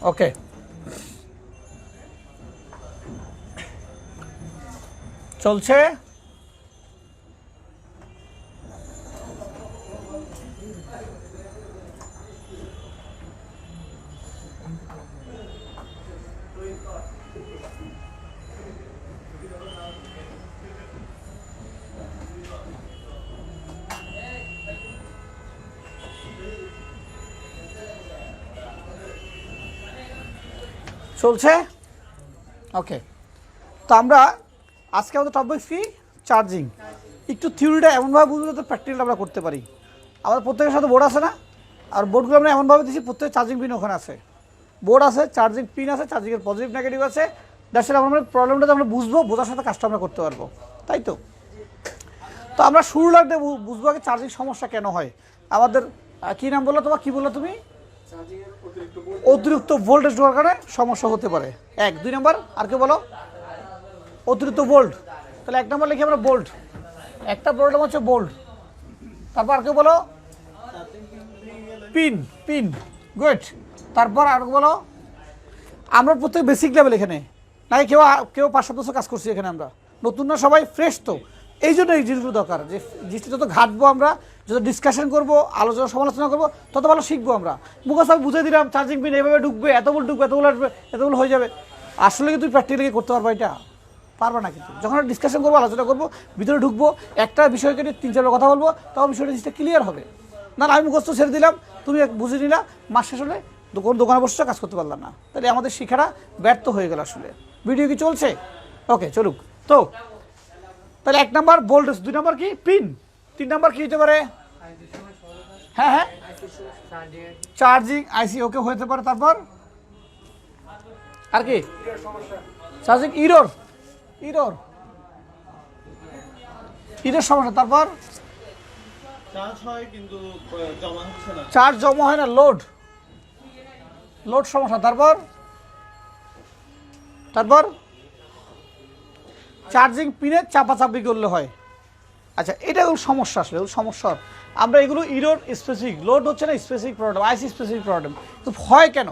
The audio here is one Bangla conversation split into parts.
ওকে, চলছে। চলছে ওকে। তো আমরা আজকে আমাদের টপিক কি, চার্জিং। একটু থিওরিটা এমনভাবে বুঝবো যাতে প্র্যাকটিক্যালটা আমরা করতে পারি। আমাদের প্রত্যেকের সাথে বোর্ড আছে না, আর বোর্ডগুলো আমরা এমনভাবে দিচ্ছি প্রত্যেক চার্জিং পিন ওখানে আছে, বোর্ড আছে, চার্জিং পিন আছে, চার্জিংয়ের পজিটিভ নেগেটিভ আছে। দ্যাটস আমরা প্রবলেমটা আমরা বুঝবো, বোঝার সাথে কাজটা আমরা করতে পারবো, তাই তো। তো আমরা শুরু লাগতে বুঝবো আগে চার্জিং সমস্যা কেন হয়। আমাদের কী নাম বললো তোমার, কী বললো তুমি? অতিরিক্ত ভোল্টেজ ঢোকার কারণে সমস্যা হতে পারে, এক। দুই নম্বর আর কি বলো, অতিরিক্ত বোল্ট। তাহলে এক নম্বর লিখি আমরা বোল্ট, একটা প্রবলেম হচ্ছে বোল্ট। তারপর আর কেউ বলো পিন, পিন, গুড। তারপর আর বলো, আমরা প্রত্যেক বেসিক লেভেল এখানে নাকি কেউ কেউ 5-7 বছর কাজ করছি এখানে, আমরা নতুন না, সবাই ফ্রেশ। তো এই জন্য এই জিনিসগুলো দরকার, যে জিনিসটা যত ঘাটবো আমরা, যত ডিসকাশন করবো, আলোচনা সমালোচনা করবো, তত ভালো শিখবো আমরা। মুখস্থ আমি বুঝে দিলাম চার্জিং পিন এভাবে ঢুকবে, এত বল ঢুকবে, এতগুলো আসবে, এতগুলো হয়ে যাবে। আসলে কি তুই প্র্যাকটিক্যালি করতে পারবা এটা? পারবা না। কিন্তু যখন ডিসকাশন করবো, আলোচনা করবো, ভিতরে ঢুকবো, একটা বিষয়কে নিয়ে 3-4 কথা বলবো, তাও বিষয়টা জিনিসটা ক্লিয়ার হবে। না আমি মুখস্থ ছেড়ে দিলাম, তুমি বুঝে নিলা, মাস শেষ হলে দোকানে বসে কাজ করতে পারলাম না, তাহলে আমাদের শিক্ষাটা ব্যর্থ হয়ে গেল আসলে। ভিডিও কি চলছে? ওকে, চলুক। তো তাহলে 1 নম্বর ভোল্টেজ, 2 নম্বর কি পিন, 3 নম্বর কি হতে পারে? হ্যাঁ হ্যাঁ, চার্জিং আইসি, ওকে হতে পারে। তারপর আর কি? চার্জিং ইরর, ইরর, ইরর সমস্যা। তারপর চার্জ জমা হয় না, লোড, লোড সমস্যা। তারপর তারপর চার্জিং পিনে চাপাচাপি করলে হয়। আচ্ছা, এটা এগুলো সমস্যা, আসলে এগুলো সমস্যা। আমরা এগুলো ইরোর স্পেসিফিক, লোড হচ্ছে না স্পেসিফিক প্রবলেম, আইসি স্পেসিফিক প্রবলেম। তো হয় কেন?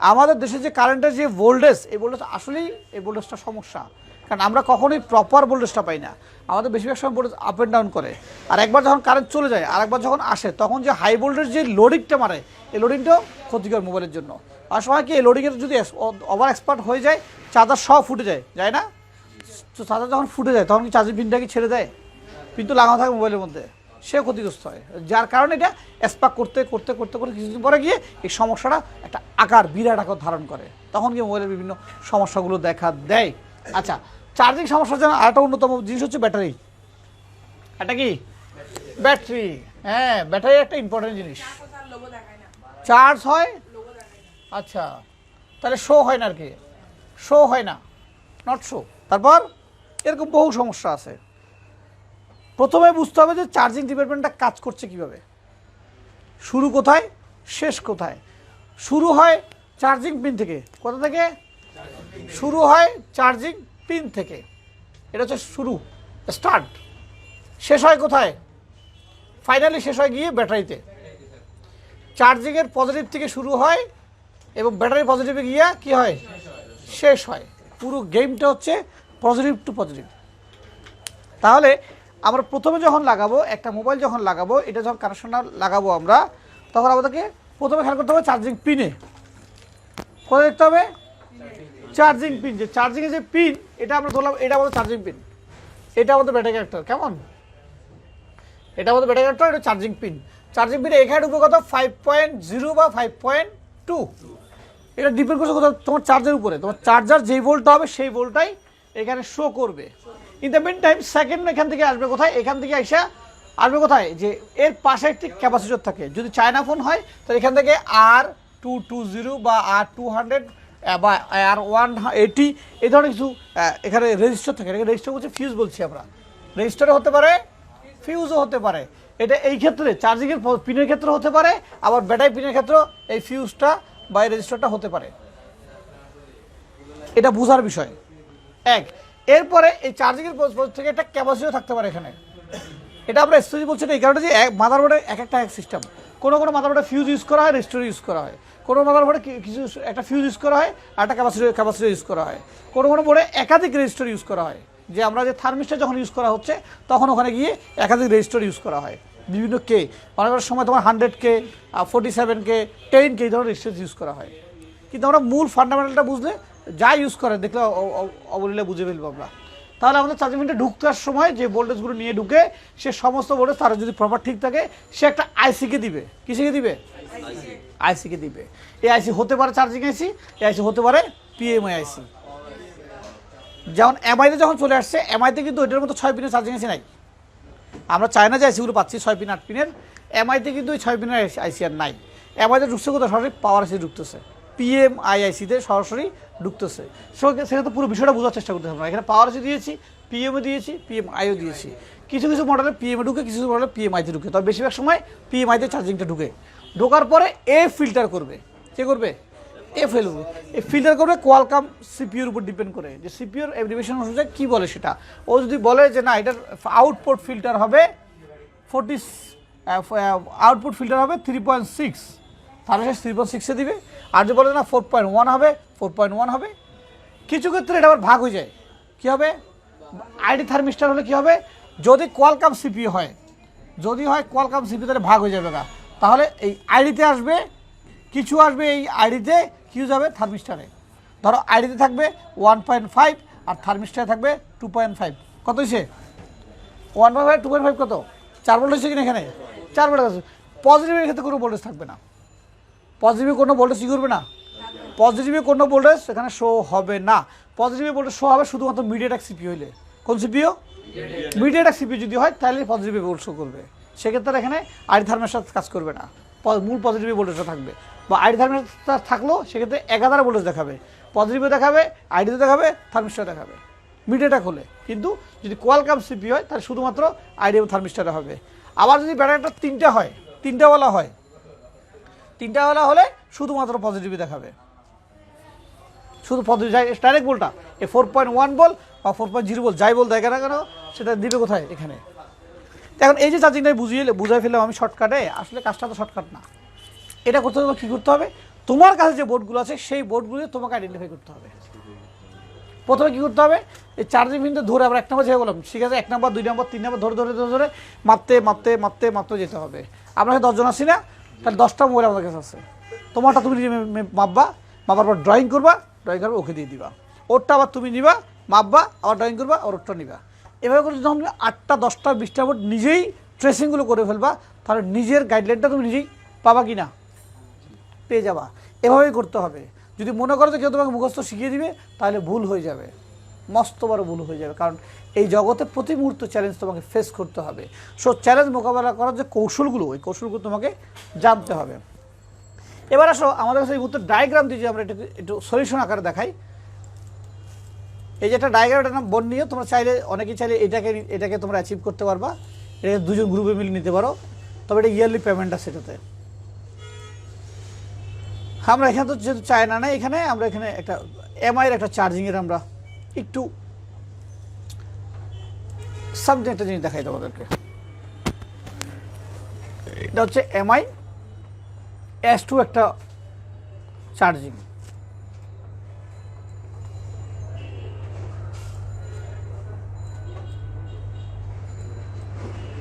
আমাদের দেশে যে কারেন্টের যে ভোল্টেজ, এই ভোল্টেজ আসলেই এই ভোল্টেজটা সমস্যা। কারণ আমরা কখনোই প্রপার ভোল্টেজটা পাই না, আমাদের বেশিরভাগ সময় ভোল্টেজ আপ অ্যান্ড ডাউন করে। আর একবার যখন কারেন্ট চলে যায়, আর একবার যখন আসে, তখন যে হাই ভোল্টেজ যে লোডিংটা মারে, এই লোডিংটাও ক্ষতিকর মোবাইলের জন্য। আর সময় কি এই লোডিংয়ের যদি ওভার এক্সপার্ট হয়ে যায়, চার্জার সব ফুটে যায় না? তো চার্জার যখন ফুটে যায়, তখন কি চার্জিং পিনটা কি ছেড়ে দেয়? পিন তো লাগানো থাকে মোবাইলের মধ্যে, সে ক্ষতিগ্রস্ত হয়। যার কারণে এটা স্পার্ক করতে করতে করতে করতে কিছুদিন পরে গিয়ে এই সমস্যাটা একটা আকার, বিরাট আকার ধারণ করে, তখন গিয়ে মোবাইলের বিভিন্ন সমস্যাগুলো দেখা দেয়। আচ্ছা, চার্জিং সমস্যার জন্য আরেকটা অন্যতম জিনিস হচ্ছে ব্যাটারি। এটা কি? ব্যাটারি। হ্যাঁ, ব্যাটারি একটা ইম্পর্টেন্ট জিনিস। চার্জ হয়, আচ্ছা, তাহলে শো হয় না, আর কি শো হয় না, নট শো। তারপর এরকম বহু সমস্যা আছে। প্রথমে বুঝতে হবে যে চার্জিং ডিপার্টমেন্টটা কাজ করছে কিভাবে, শুরু কোথায়, শেষ কোথায়। শুরু হয় চার্জিং পিন থেকে। কোথা থেকে শুরু হয়? চার্জিং পিন থেকে। এটা হচ্ছে শুরু, স্টার্ট। শেষ হয় কোথায়? ফাইনালি শেষ হয় গিয়ে ব্যাটারিতে। চার্জিংয়ের পজিটিভ থেকে শুরু হয় এবং ব্যাটারি পজিটিভে গিয়ে কি হয়? শেষ হয়। পুরো গেমটা হচ্ছে পজিটিভ টু পজিটিভ। তাহলে আমরা প্রথমে যখন লাগাবো, একটা মোবাইল যখন লাগাবো, এটা যখন কানেকশনটা লাগাবো আমরা, তখন আমাদেরকে প্রথমে খেয়াল করতে হবে চার্জিং পিনে। কোথায় দেখতে হবে? Charging pin. যে চার্জিংয়ের যে পিন, এটা আমরা ধরলাম এটা আমাদের চার্জিং পিন, এটা আমাদের ব্যাটারি কানেক্টর। কেমন? এটা আমাদের ব্যাটারি কানেক্টর, এটা চার্জিং পিন। চার্জিং পিনে এখানে ঢুকবে কত? 5.0 বা 5.2। এটা ডিপেন্ড করছে কোথাও তোমার চার্জের উপরে। তোমার চার্জার যেই ভোল্টটা হবে সেই ভোল্টটাই এখানে শো করবে। In the meantime second এখান থেকে আসবে কোথায়? এখান থেকে এসে আসবে কোথায়? যে এর পাশে একটি ক্যাপাসিটর থাকে। যদি চায়না ফোন হয় তো এখান থেকে R220 বা R200 বা R180 এই ধরনের কিছু এখানে রেজিস্টার থাকে। এটাকে রেজিস্টার বলছে, ফিউজ বলছি আমরা। রেজিস্টারও হতে পারে, ফিউজও হতে পারে। এটা এই ক্ষেত্রে চার্জিংয়ের পিনের ক্ষেত্রে হতে পারে, আবার ব্যাটারি পিনের ক্ষেত্রেও এই ফিউজটা বা এই রেজিস্টারটা হতে পারে। এটা বোঝার বিষয় এক। এরপরে এই চার্জিংয়ের থেকে একটা ক্যাপাসিটিও থাকতে পারে এখানে। এটা আমরা স্টোরেজ বলছি না, এই কারণে যে মাদারবোর্ডে এক একটা এক সিস্টেম। কোনো মাদারবোর্ডে ফিউজ ইউজ করা হয়, রেজিস্টার ইউজ করা হয়। কোনো মাদারবোর্ডে কিছু একটা ফিউজ ইউজ করা হয় আর একটা ক্যাপাসিটর ইউজ করা হয়, কোনো বোর্ডে একাধিক রেজিস্টার ইউজ করা হয়, যে আমরা যে থার্মিস্টার যখন ইউজ করা হচ্ছে তখন ওখানে গিয়ে একাধিক রেজিস্টার ইউজ করা হয়, বিভিন্ন কে, অনেক সময় তোমার 100K 47K 10K এই ধরনের রেজিস্টার ইউজ করা হয়। কিন্তু আমরা মূল ফান্ডামেন্টালটা বুঝলে যা ইউজ করে দেখলে অবলীলা বুঝে ফেলবো আমরা। তাহলে আমাদের চার্জিং পিনটা ঢুকতার সময় যে ভোল্টেজগুলো নিয়ে ঢুকে সে সমস্ত ভোল্টেজ তার যদি প্রপার ঠিক থাকে সে একটা আইসিকে দিবে, কিসেকে দিবে? আইসিকে দিবে। এই আইসি হতে পারে চার্জিং আইসি, এই আইসি হতে পারে পিএমআই আইসি। যেমন এমআইতে যখন চলে আসছে, এমআইতে কিন্তু এটার মতো 6 পিনের চার্জিং আইসি নাই। আমরা চায়না যে আইসিগুলো পাচ্ছি 6 পিন 8 পিনের, এমআইতে কিন্তু ওই 6 পিনের আইসি আর নাই। এমআইতে ঢুকছে কোথাও সরাসরি পাওয়ার আইসি ঢুকতেছে, পিএমআই আইসিতে সরাসরি ঢুকতেছে। সেক্ষেত্রে পুরো বিষয়টা বোঝার চেষ্টা করতে হবে। এখানে পাওয়ার আইসি দিয়েছি, পিএমও দিয়েছি, পিএমআইও দিয়েছি। কিছু কিছু মডেলে পিএমএ ঢুকে, কিছু কিছু মডেলে পিএমআইতে ঢুকে, তবে বেশিরভাগ সময় পিএমআইতে চার্জিংটা ঢুকে। ঢোকার পরে এ ফিল্টার করবে, কে করবে? এ ফেলবে। এই ফিল্টার করবে কোয়ালকাম সিপিইউর উপর ডিপেন্ড করে, যে সিপিইউর অ্যাপ্লিকেশন অনুযায়ী কী বলে সেটা। ও যদি বলে যে না এটার আউটপুট ফিল্টার হবে 3.6, তাহলে সে 3.6-এ দিবে। আর যদি বলে না 4.1 হবে, 4.1 হবে। কিছু ক্ষেত্রে এটা আবার ভাগ হয়ে যায়, কী হবে? আইডি থার্মিস্টার হলে কী হবে? যদি কোয়ালকাম সিপিইউ হয়, যদি হয় কোয়ালকাম সিপিইউ তাহলে ভাগ হয়ে যাবে না, তাহলে এই আইডিতে আসবে কিছু, আসবে এই আইডিতে কি যাবে থার্মিস্টারে। ধরো আইডিতে থাকবে 1.5 আর থার্মিস্টারে থাকবে 2.5। কত হয়েছে? 1.5 2.5 কত? 4 ভোল্ট হয়েছে কিনা এখানে? 4 ভোল্ট আছে। পজিটিভের ক্ষেত্রে কোনো ভোল্টেজ থাকবে না, পজিটিভে কোনো ভোল্টেজ কী করবে না, পজিটিভে কোনো ভোল্টেজ এখানে শো হবে না। পজিটিভে ভোল্টেজ শো হবে শুধুমাত্র মিডিয়াটেক সিপিইউ হইলে। কোন সিপিইউ? মিডিয়াটেক সিপিইউ যদি হয় তাহলে পজিটিভে ভোল্টেজ শো করবে। সেক্ষেত্রে এখানে আইডি থার্মিস্টার কাজ করবে না, মূল পজিটিভ ভোল্টেজটা থাকবে। বা আইডি থার্মিস্টার থাকলেও সেক্ষেত্রে 11 ভোল্টেজ দেখাবে, পজিটিভে দেখাবে, আইডিতে দেখাবে, থার্মিস্টার দেখাবে মিডিয়াটেক হলে। কিন্তু যদি কোয়ালকাম সিপিইউ হয় তাহলে শুধুমাত্র আইডি এবং থার্মিস্টারে হবে। আবার যদি ব্যাটারিটা 3টা হয়, 3টাওয়ালা হয়, 3টাওয়ালা হলে শুধুমাত্র পজিটিভে দেখাবে, শুধু পজিটিভ ডাইরেক্ট ভোল্টটা এই 4.1 ভোল্ট বা 4.0 ভোল্ট যাই বল দেখে না কেন সেটা দিবে কোথায়? এখানে। এখন এই যে চার্জিংটা বুঝাই ফেললাম আমি শর্টকাটে, আসলে কাজটা তো শর্টকাট না। এটা করতে হবে, কী করতে হবে? তোমার কাছে যে বোর্ডগুলো আছে সেই বোর্ডগুলো তোমাকে আইডেন্টিফাই করতে হবে। প্রথমে কী করতে হবে? এই চার্জিং পিনটা ধরে আমরা 1 নম্বর যেভাবে বললাম, ঠিক আছে, 1 নম্বর 2 নম্বর 3 নম্বর ধরে ধরে ধরে ধরে মাপতে যেতে হবে। আমরা 10 জন আছি না, তাহলে 10টা মোবাইল আমাদের কাছে আছে। তোমারটা তুমি মাপার পর ড্রয়িং করবা, ওকে দিয়ে দিবা। ওরটা আবার তুমি নিবা, মাপবা, আবার ড্রয়িং করবা, ওরটা নিবা। এভাবে করে যখন তুমি 8টা 10টা 20টা বোর্ড নিজেই ট্রেসিংগুলো করে ফেলবা, তাহলে নিজের গাইডলাইনটা তুমি নিজেই পাবা কি না? পেয়ে যাবা। এভাবেই করতে হবে। যদি মনে করো যে কেউ তোমাকে মুখস্থ শিখিয়ে দিবে তাহলে ভুল হয়ে যাবে, মস্ত বড় ভুল হয়ে যাবে। কারণ এই জগতে প্রতি মুহূর্তে চ্যালেঞ্জ তোমাকে ফেস করতে হবে। সো চ্যালেঞ্জ মোকাবেলা করার যে কৌশলগুলো, ওই কৌশলগুলো তোমাকে জানতে হবে। এবার আসো আমাদের কাছে এই মুহূর্তে ডায়াগ্রাম দিয়ে যে আমরা এটাকে একটু সলিউশন আকারে দেখাই। এই যে একটা ডায়াগ্রাম, এটা নাম বোর্ড নিয়ে তোমরা চাইলে, অনেকেই চাইলে এটাকে তোমরা অ্যাচিভ করতে পারবা। এটা 2জন গ্রুপে মিলে নিতে পারো, তবে এটা ইয়ারলি পেমেন্ট আছে এটাতে। আমরা এখানে তো যেহেতু চায়না নাই, এখানে আমরা এখানে একটা এমআইয়ের একটা চার্জিংয়ের আমরা একটু সামথিং একটা জিনিস দেখাই তোমাদেরকে। এটা হচ্ছে এমআই S2 একটা চার্জিং।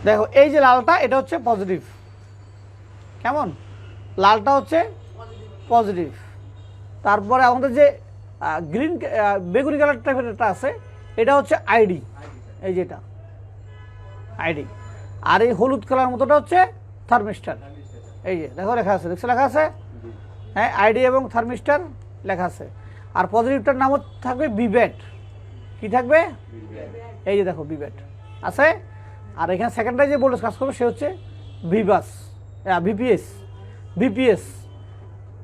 দেখো এই যে লালটা এটা হচ্ছে পজিটিভ, কেমন? লালটা হচ্ছে পজিটিভ। তারপরে আমাদের যে গ্রিন বেগুনি কালার টাইপের একটা আছে, এটা হচ্ছে আইডি, এই যেটা আইডি। আর এই হলুদ কালার মতোটা হচ্ছে থার্মিস্টার। এই যে দেখো লেখা আছে, দেখছো লেখা আছে, হ্যাঁ, আইডি এবং থার্মিস্টার লেখা আছে। আর পজিটিভটার নাম থাকবে বিব্যাট। কি থাকবে? এই যে দেখো বিব্যাট আছে। আর এখানে সেকেন্ডারি যে ভোল্টেজ কাজ করবে সে হচ্ছে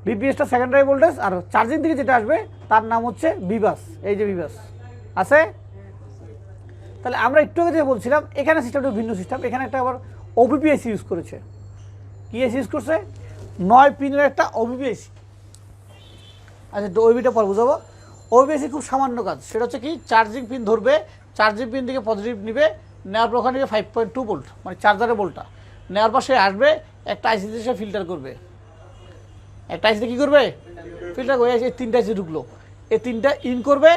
বিপিএসটা সেকেন্ডারি ভোল্টেজ। আর চার্জিং থেকে যেটা আসবে তার নাম হচ্ছে বিবাস। এই যে বিবাস আছে। তাহলে আমরা একটু আগে যে বলছিলাম এখানে সিস্টেমটা ভিন্ন সিস্টেম। এখানে একটা আবার ওবিপিএসি ইউজ করেছে। কি এসি ইউজ করছে? 9 পিনের একটা ওবিপিএসি। আচ্ছা, ওবিটা পর বুঝাবো। ওবিপিএসি খুব সামান্য কাজ, সেটা হচ্ছে কি, চার্জিং পিন ধরবে, চার্জিং পিন থেকে পজিটিভ নিবে, নেওয়ার পর ওখানে 5.2 ভোল্ট মানে চার্জারের ভোল্টটা নেওয়ার পর সে আসবে একটা আইসিতে সে ফিল্টার করবে। একটা আইসিতে কী করবে ফিল্টার করে, এই তিনটা আইসি ঢুকলো, এই তিনটা ইন করবে,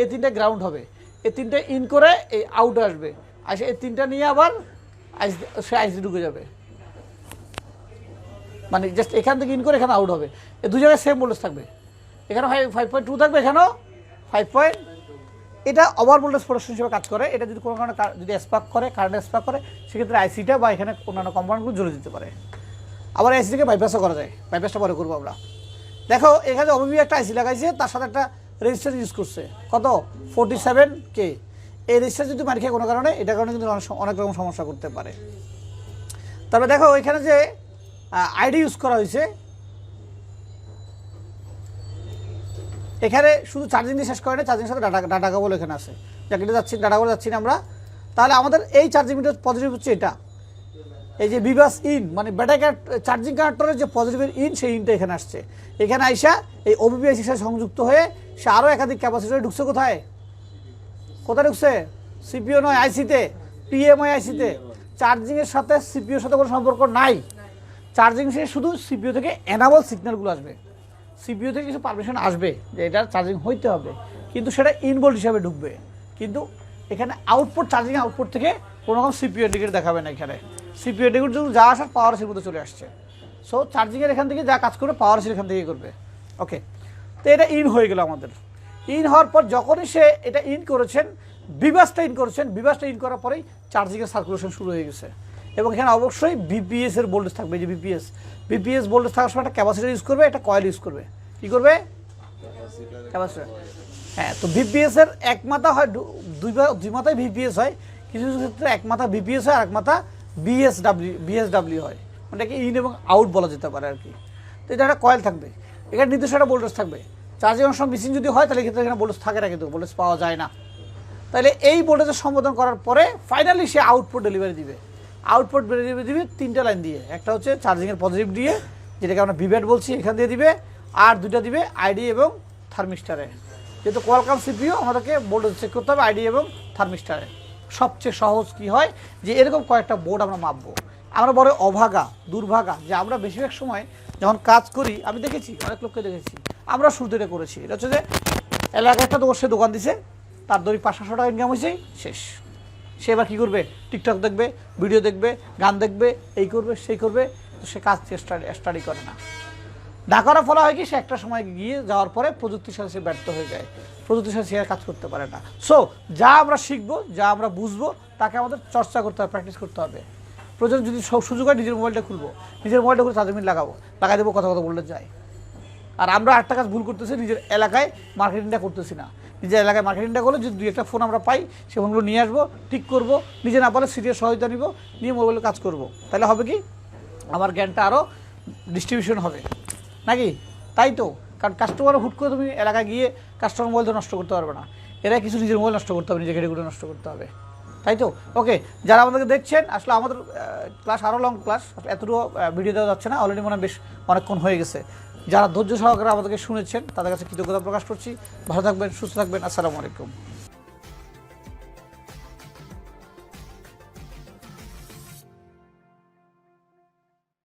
এই তিনটা গ্রাউন্ড হবে, এই তিনটা ইন করে এই আউট আসবে, আসে এই তিনটা নিয়ে আবার আইসি, সে আইসি ঢুকে যাবে, মানে জাস্ট এখান থেকে ইন করে এখানে আউট হবে। এই দুই জায়গায় সেম ভোল্টেজ থাকবে, এখানে 5.2 থাকবে, এখানেও 5. এটা ওভার ভোল্টেজ প্রোটেকশন হিসেবে কাজ করে। এটা যদি কোনো কারণে যদি স্পার্ক করে, কারেন্ট স্পার্ক করে, সেক্ষেত্রে আইসিটা বা এখানে অন্যান্য কম্পাউন্ডগুলো জ্বলে দিতে পারে। আবার আইসিটাকে বাইপাসও করা যায়, বাইপাসটা পরে করবো আমরা। দেখো এখানে ওবিবি একটা আইসি লাগাইছে, তার সাথে একটা রেজিস্টার ইউজ করছে, কত 47K। এই রেজিস্টার যদি মারি খায় কোনো কারণে, এটার কারণে কিন্তু অনেক রকম সমস্যা করতে পারে। তবে দেখো এখানে যে আইডি ইউজ করা হয়েছে, এখানে শুধু চার্জিং দিয়ে শেষ করে না, চার্জিংয়ের সাথে ডাটা কেবল এখানে আছে, যাকে যাচ্ছি ডাটা কেবল যাচ্ছি না আমরা। তাহলে আমাদের এই চার্জিং মিটার পজিটিভ হচ্ছে এটা, এই যে বিবাস ইন, মানে ব্যাটারি চার্জিং কানেক্টরের যে পজিটিভের ইন, সেই ইনটা এখানে আসছে। এখানে আইসা এই ওবিবি আইসির সাথে সংযুক্ত হয়ে সে আরও একাধিক ক্যাপাসিটরে ঢুকছে। কোথায় কোথায় ঢুকছে? সিপিও নয়, আইসিতে, পিএমআই আইসিতে। চার্জিংয়ের সাথে সিপিওর সাথে কোনো সম্পর্ক নাই। চার্জিং সে শুধু সিপিও থেকে এনাবল সিগন্যালগুলো আসবে, সিপিও থেকে কিছু পারমিশন আসবে যে এটা চার্জিং হইতে হবে, কিন্তু সেটা ইনভোল্ট হিসাবে ঢুকবে। কিন্তু এখানে আউটপুট, চার্জিং আউটপুট থেকে কোনো রকম সিপিও ইন্ডিকেটর দেখাবে না। এখানে সিপিও ইন্ডিকেটর যদি যা আসার পাওয়ার এসির মধ্যে চলে আসছে। সো চার্জিংয়ের এখান থেকে যা কাজ করবে পাওয়ার এসির এখান থেকেই করবে। ওকে, তো এটা ইন হয়ে গেল আমাদের। ইন হওয়ার পর যখনই সে এটা ইন করেছেন, বিবাসটা ইন করেছেন, বিবাসটা ইন করার পরেই চার্জিংয়ের সার্কুলেশন শুরু হয়ে গেছে। এবং এখানে অবশ্যই বিপিএস এর ভোল্টেজ থাকবে, যে বিপিএস ভোল্টেজ থাকার সময় একটা ক্যাপাসিটর ইউজ করবে, একটা কয়েল ইউজ করবে। কী করবে? ক্যাপাসিটর। হ্যাঁ, তো বিপিএস এর এক মাথা হয়, দুই মাথায় বিপিএস হয়, কিছু কিছু ক্ষেত্রে এক মাথা বিপিএস হয় আর এক মাথা বিএসডাব্লিউ হয়, ওটাকে ইন এবং আউট বলা যেতে পারে আর কি। তো এটা একটা কয়েল থাকবে, এখানে নির্দিষ্ট একটা ভোল্টেজ থাকবে। চার্জিং অংশ মিসিং যদি হয় তাহলে ক্ষেত্রে এখানে ভোল্টেজ থাকে না, কিন্তু ভোল্টেজ পাওয়া যায় না। তাহলে এই ভোল্টেজের সম্বোধন করার পরে ফাইনালি সে আউটপুট ডেলিভারি দিবে। আউটপুট ডেলিভারি দিবে তিনটা লাইন দিয়ে, একটা হচ্ছে চার্জিংয়ের পজিটিভ দিয়ে, যেটাকে আমরা ভিভ্যাট বলছি, এখান দিয়ে দিবে, আর দুইটা দিবে আইডি এবং থার্মিস্টারে। যেহেতু কোয়ালকম সিপিইউ, আমাদেরকে ভোল্টেজ চেক করতে হবে আইডি এবং থার্মিস্টারে। সবচেয়ে সহজ কি হয় যে এরকম কয়েকটা বোর্ড আমরা মাপবো। আমরা বড় অভাগা, দুর্ভাগা যে আমরা বেশিরভাগ সময় যখন কাজ করি, আমি দেখেছি অনেক লোককে দেখেছি, আমরা শুরুতে এটা করেছি। এটা হচ্ছে যে এলাকায় একটা সে দোকান দিছে, তার দড়ি 500 টাকা ইনকাম হয়েছেই শেষ। সে এবার কী করবে? টিকটক দেখবে, ভিডিও দেখবে, গান দেখবে, এই করবে সেই করবে, তো সে কাজ স্টাডি করে না। না করার ফলে হয় কি, সে একটা সময় গিয়ে যাওয়ার পরে প্রযুক্তির সাথে সে ব্যর্থ হয়ে যায়, প্রযুক্তির সাথে সে আর কাজ করতে পারে না। সো যা আমরা শিখবো, যা আমরা বুঝবো, তাকে আমাদের চর্চা করতে হবে, প্র্যাকটিস করতে হবে। প্রয়োজন যদি সুযোগ হয় নিজের মোবাইলটা খুলবো, নিজের মোবাইলটা খুলে 4 মিনিট লাগাই দেবো, কথা বললে যায়। আর আমরা একটা কাজ ভুল করতেছি, নিজের এলাকায় মার্কেটিংটা করতেছি না। নিজের এলাকায় মার্কেটিংটা করলে যদি 2-1টা ফোন আমরা পাই, সে ফোনগুলো নিয়ে আসবো, ঠিক করবো, নিজে না পারলে সিরিয়াস সহায়তা নিব, নিয়ে মোবাইলে কাজ করব। তাহলে হবে কি, আমার জ্ঞানটা আরও ডিস্ট্রিবিউশন হবে নাকি? তাই তো, কারণ কাস্টমার হুট করে তুমি এলাকায় গিয়ে কাস্টমার মোবাইল তো নষ্ট করতে পারবে না। এরা কিছু নিজের মোবাইল নষ্ট করতে হবে, নিজের ঘেটেগুলো নষ্ট করতে হবে, তাই তো? ওকে, যারা আমাদেরকে দেখছেন, আসলে আমাদের ক্লাস আরও লং ক্লাস, এতটুকু ভিডিও দেওয়া যাচ্ছে না, অলরেডি মনে হয় বেশ অনেকক্ষণ হয়ে গেছে। যারা ধৈর্য সহকারে আমাদেরকে শুনেছেন, তাদের কাছে কৃতজ্ঞতা প্রকাশ করছি। ভালো থাকবেন, সুস্থ থাকবেন, আসসালামু আলাইকুম।